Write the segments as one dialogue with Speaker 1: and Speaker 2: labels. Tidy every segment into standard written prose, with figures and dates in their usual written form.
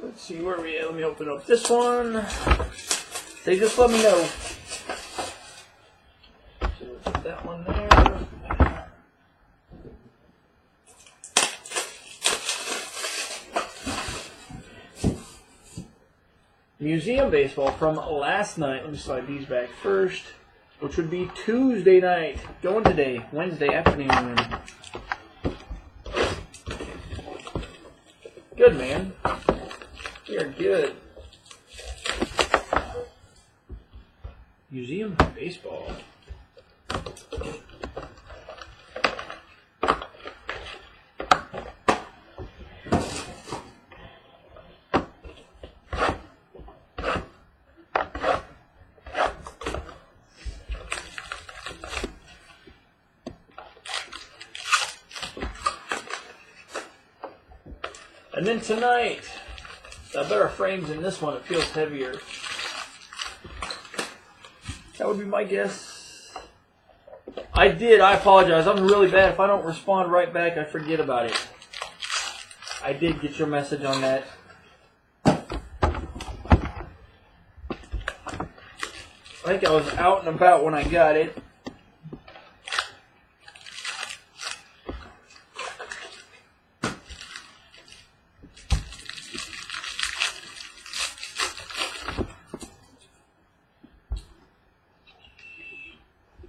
Speaker 1: Let's see where we at. Let me open up this one. They just let me know. So we'll put that one there. Museum baseball from last night. Let me slide these back first, which would be Tuesday night. Going today, Wednesday afternoon. Good, man. You're good. Museum baseball. And then tonight, got better frames in this one. It feels heavier. That would be my guess. I apologize. I'm really bad. If I don't respond right back, I forget about it. I did get your message on that. I think I was out and about when I got it.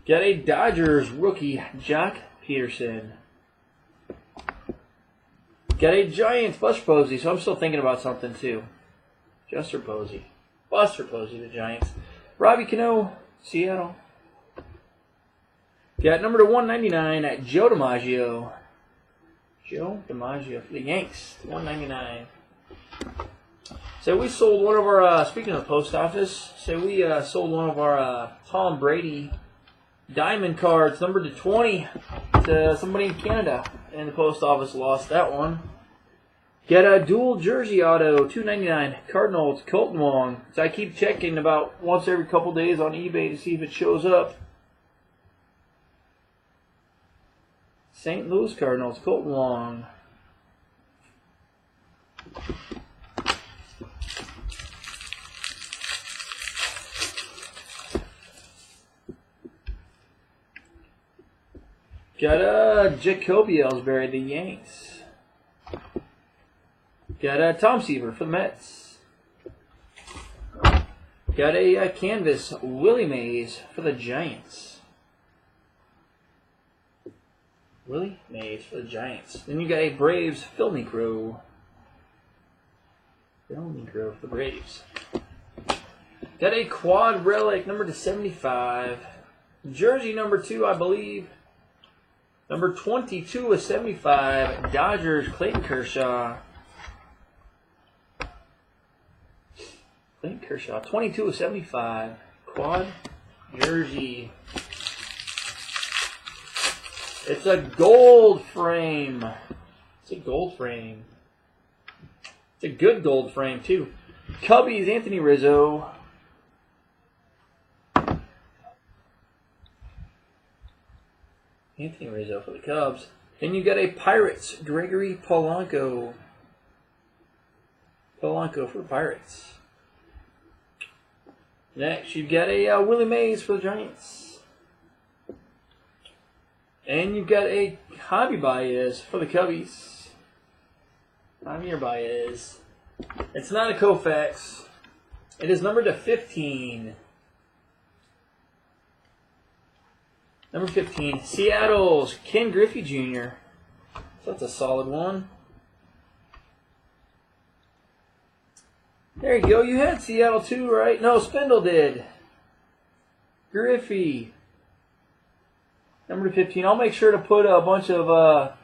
Speaker 1: Got a Dodgers rookie, Jock Peterson. Got a Giants, Buster Posey, so I'm still thinking about something too. Buster Posey, the Giants. Robbie Cano, Seattle. Got number to 199 at Joe DiMaggio. Joe DiMaggio for the Yanks, 199. So we sold one of our, speaking of the post office, we sold one of our Tom Brady diamond cards, numbered to 20, to somebody in Canada, and the post office lost that one. Get a dual jersey auto, $2.99, Cardinals, Colton Wong. So I keep checking about once every couple days on eBay to see if it shows up. St. Louis Cardinals, Colton Wong. Got a Jacoby Ellsbury, the Yanks. Got a Tom Seaver for the Mets. Got a canvas Willie Mays for the Giants. Willie Mays for the Giants. Then you got a Braves Phil Niekro. Phil Niekro for the Braves. Got a quad relic number to 75. Jersey number 2, I believe. Number 22 of 75, Dodgers, Clayton Kershaw. Clayton Kershaw, 22 of 75, quad jersey. It's a gold frame. It's a gold frame. It's a good gold frame, too. Cubbies, Anthony Rizzo. Anthony Rizzo for the Cubs. Then you got a Pirates, Gregory Polanco. Polanco for the Pirates. Next, you've got a Willie Mays for the Giants. And you've got a Javi Baez for the Cubbies. Javier Baez. It's not a Koufax. It is numbered to 15. Number 15, Seattle's Ken Griffey Jr. So that's a solid one. There you go. You had Seattle too, right? No, Spindle did. Griffey. Number 15. I'll make sure to put a bunch of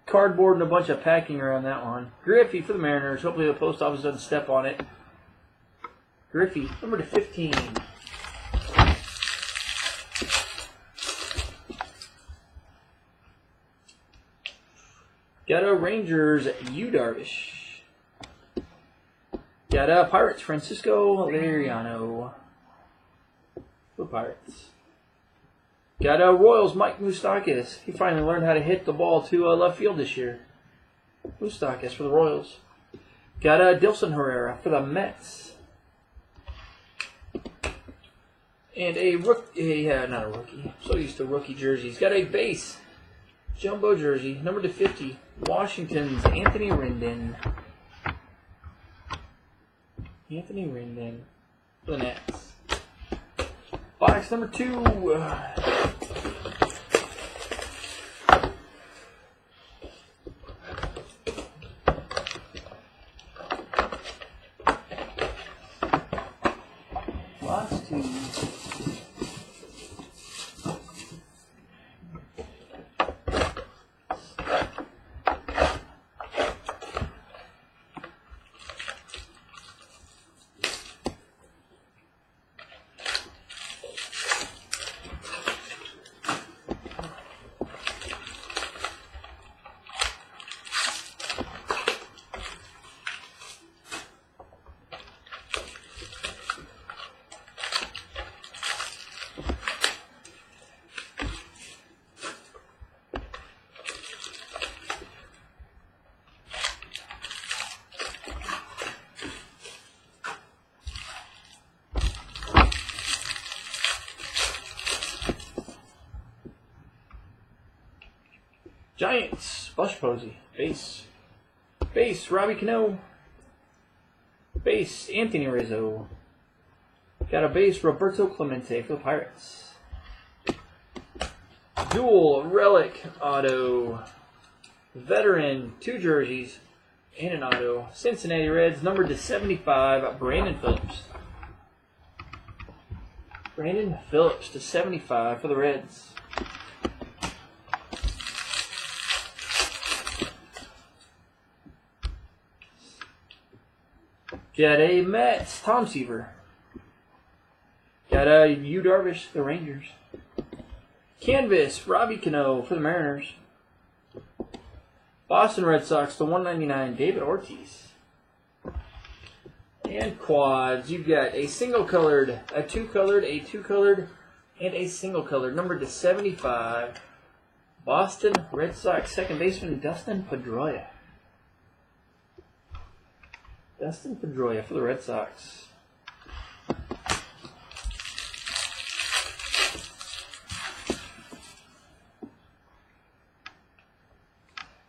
Speaker 1: cardboard and a bunch of packing around that one. Griffey for the Mariners. Hopefully the post office doesn't step on it. Griffey, number to 15. Got a Rangers, Yu Darvish. Got a Pirates, Francisco Liriano. For Pirates. Got a Royals, Mike Moustakas. He finally learned how to hit the ball to left field this year. Moustakas for the Royals. Got Dilson Herrera for the Mets. And a rookie, not a rookie, so used to rookie jerseys. Got a base jumbo jersey, number /50, Washington's Anthony Rendon. Anthony Rendon for the Nats. Box number 2. Box 2. Giants, Bush Posey, base. Base, Robbie Cano. Base, Anthony Rizzo. Got a base, Roberto Clemente for the Pirates. Dual relic auto. Veteran, 2 jerseys and an auto. Cincinnati Reds, numbered /75, Brandon Phillips. Brandon Phillips /75 for the Reds. Got a Mets, Tom Seaver. Got a Yu Darvish, the Rangers. Canvas, Robbie Cano for the Mariners. Boston Red Sox /199, David Ortiz. And quads, you've got a single colored, a 2-colored, a 2-colored, and a single colored, numbered /75. Boston Red Sox second baseman Dustin Pedroia. Dustin Pedroia for the Red Sox.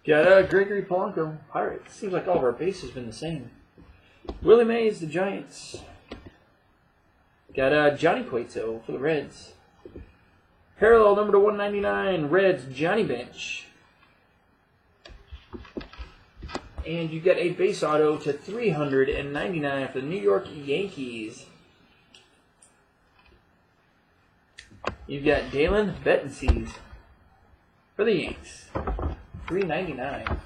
Speaker 1: Got Gregory Polanco, Pirates. Seems like all of our base has been the same. Willie Mays, the Giants. Got Johnny Cueto for the Reds. Parallel number /199, Reds, Johnny Bench. And you get a base auto /399 for the New York Yankees. You've got Dalen Betances for the Yanks. $3.99.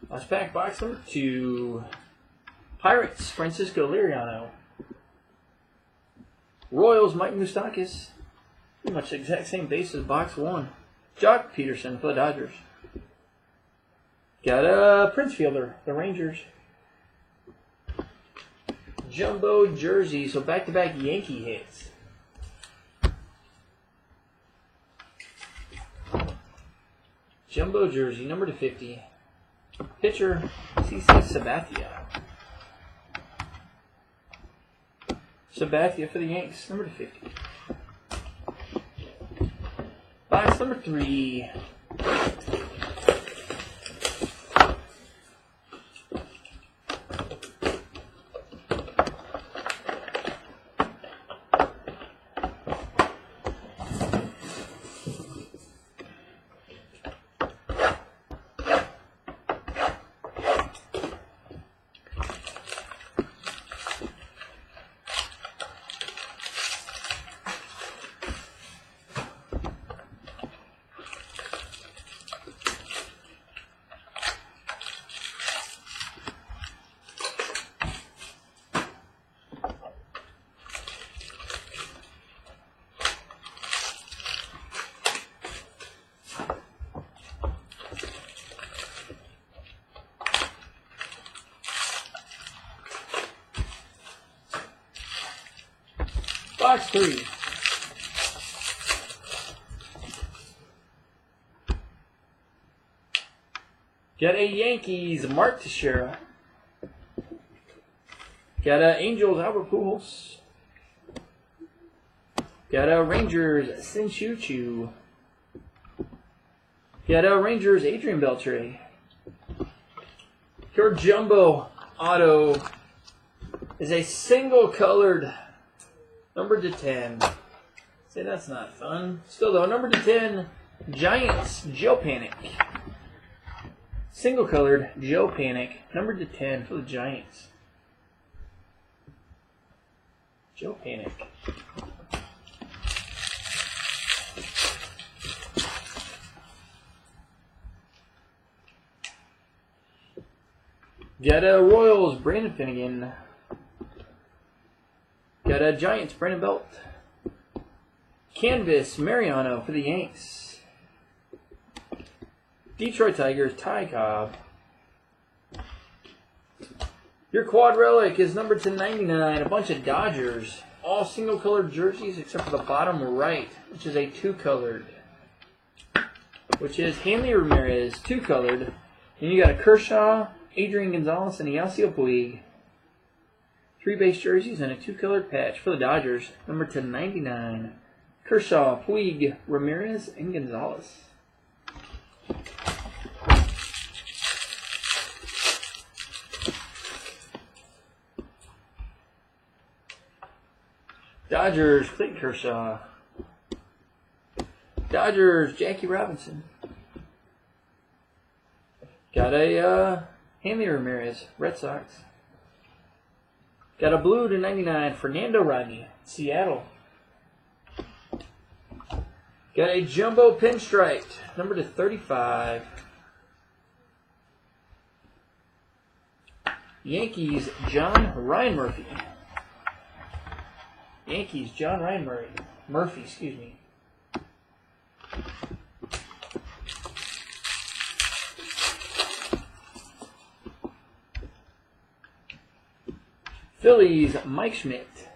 Speaker 1: Last pack, box number 2. Pirates, Francisco Liriano. Royals, Mike Moustakas. Pretty much the exact same base as box 1. Jock Peterson for the Dodgers. Got a Prince Fielder, the Rangers. Jumbo jersey, so back-to-back Yankee hits. Jumbo jersey, number /50. Pitcher, CC Sabathia. Sabathia for the Yanks, number /50. Box number 3. Box 3. Got a Yankees, Mark Teixeira. Got a Angels, Albert Pujols. Got a Rangers, Sin Chu. Got a Rangers, Adrian Beltre. Your jumbo auto is a single colored number to 10. Say that's not fun. Still though, number to 10, Giants, Joe Panic. Single colored Joe Panic, number to 10 for the Giants. Joe Panic. Got a Royals, Brandon Finnegan. Got a Giants, Brandon Belt. Canvas, Mariano for the Yanks. Detroit Tigers, Ty Cobb. Your quad relic is numbered to 99. A bunch of Dodgers. All single-colored jerseys except for the bottom right, which is a two-colored. Which is Hanley Ramirez, two-colored. And you got a Kershaw, Adrian Gonzalez, and Yasiel Puig. 3 base jerseys and a two-colored patch for the Dodgers, numbered to 99. Kershaw, Puig, Ramirez, and Gonzalez. Dodgers, Clayton Kershaw. Dodgers, Jackie Robinson. Got a Hanley Ramirez, Red Sox. Got a blue to 99, Fernando Rodney, Seattle. Got a jumbo pinstripe, number to 35. Yankees, John Ryan Murphy. Yankees, John Ryan Murphy, excuse me. Phillies, Mike Schmidt.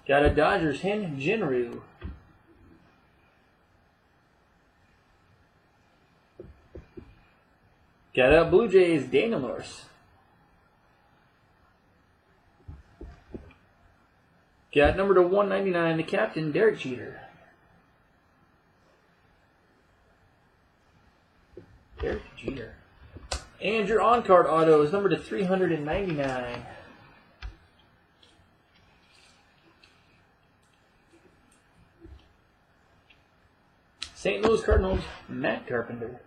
Speaker 1: Got a Dodgers, Hen Jinru. Got a Blue Jays, Daniel Norris. Got number to 199, the captain, Derek Jeter. Derek Jeter. And your on-card auto is numbered to 399. St. Louis Cardinals, Matt Carpenter.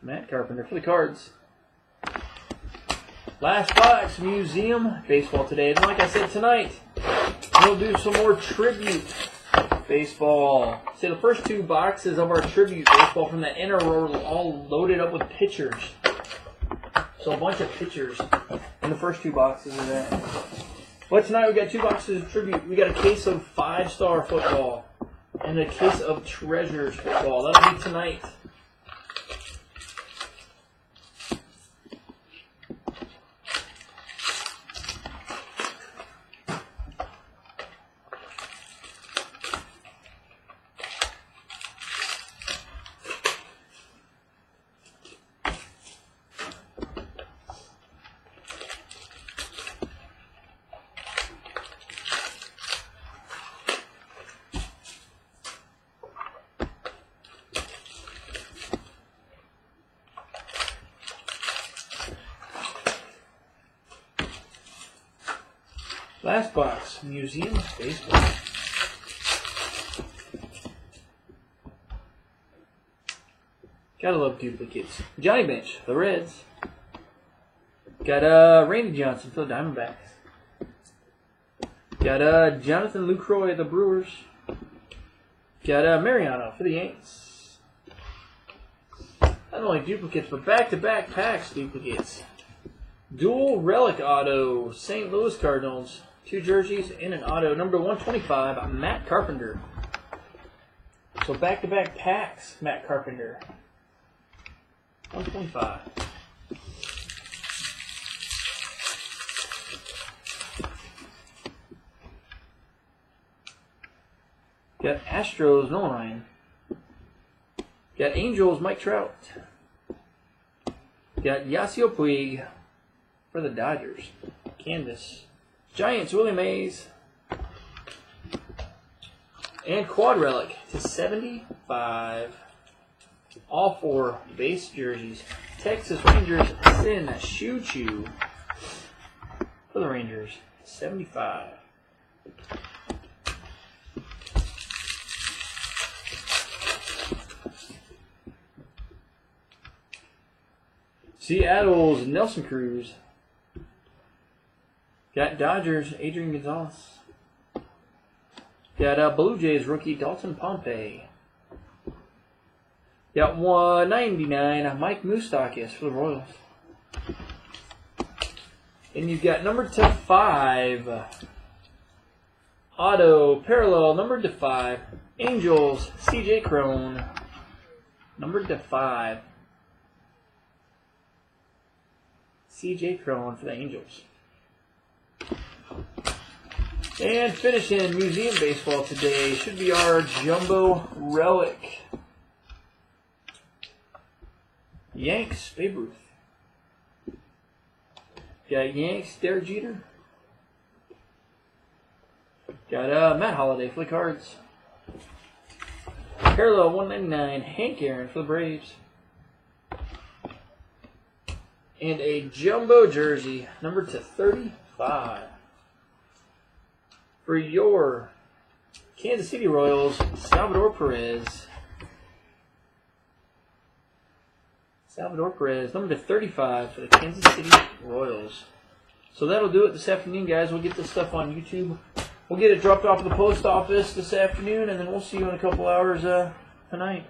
Speaker 1: Matt Carpenter for the Cards. Last box, Museum Baseball today. And like I said tonight, we'll do some more tribute baseball. See, the first 2 boxes of our tribute baseball from the inner were all loaded up with pictures. So a bunch of pictures in the first 2 boxes of that. But tonight we got 2 boxes of tribute. We got a case of 5-star football and a case of Treasures football. That'll be tonight. Last box, Museum Baseball. Gotta love duplicates. Johnny Bench, the Reds. Got Randy Johnson for the Diamondbacks. Got Jonathan Lucroy, the Brewers. Got Mariano for the Yanks. Not only duplicates, but back-to-back packs duplicates. Dual relic auto, St. Louis Cardinals. 2 jerseys and an auto. Number 125, Matt Carpenter. So back-to-back packs, Matt Carpenter. 125. Got Astros, Nolan Ryan. Got Angels, Mike Trout. Got Yasiel Puig for the Dodgers. Canvas. Giants, Willie Mays. And Quad Relic to 75. All 4 base jerseys. Texas Rangers, Sin Choo Choo for the Rangers. 75. Seattle's Nelson Cruz. Got Dodgers, Adrian Gonzalez. Got Blue Jays rookie Dalton Pompey. Got 199 Mike Moustakas for the Royals. And you've got number to 5 auto parallel number to 5 Angels CJ Crone. Number to 5 CJ Crone for the Angels. And finishing Museum Baseball today should be our Jumbo Relic. Yanks, Babe Ruth. Got Yanks, Derek Jeter. Got Matt Holliday for the Cards. Parallel 199, Hank Aaron for the Braves. And a Jumbo jersey, number to 35. For your Kansas City Royals, Salvador Perez. Salvador Perez, number to 35 for the Kansas City Royals. So that'll do it this afternoon, guys. We'll get this stuff on YouTube. We'll get it dropped off at the post office this afternoon, and then we'll see you in a couple hours tonight.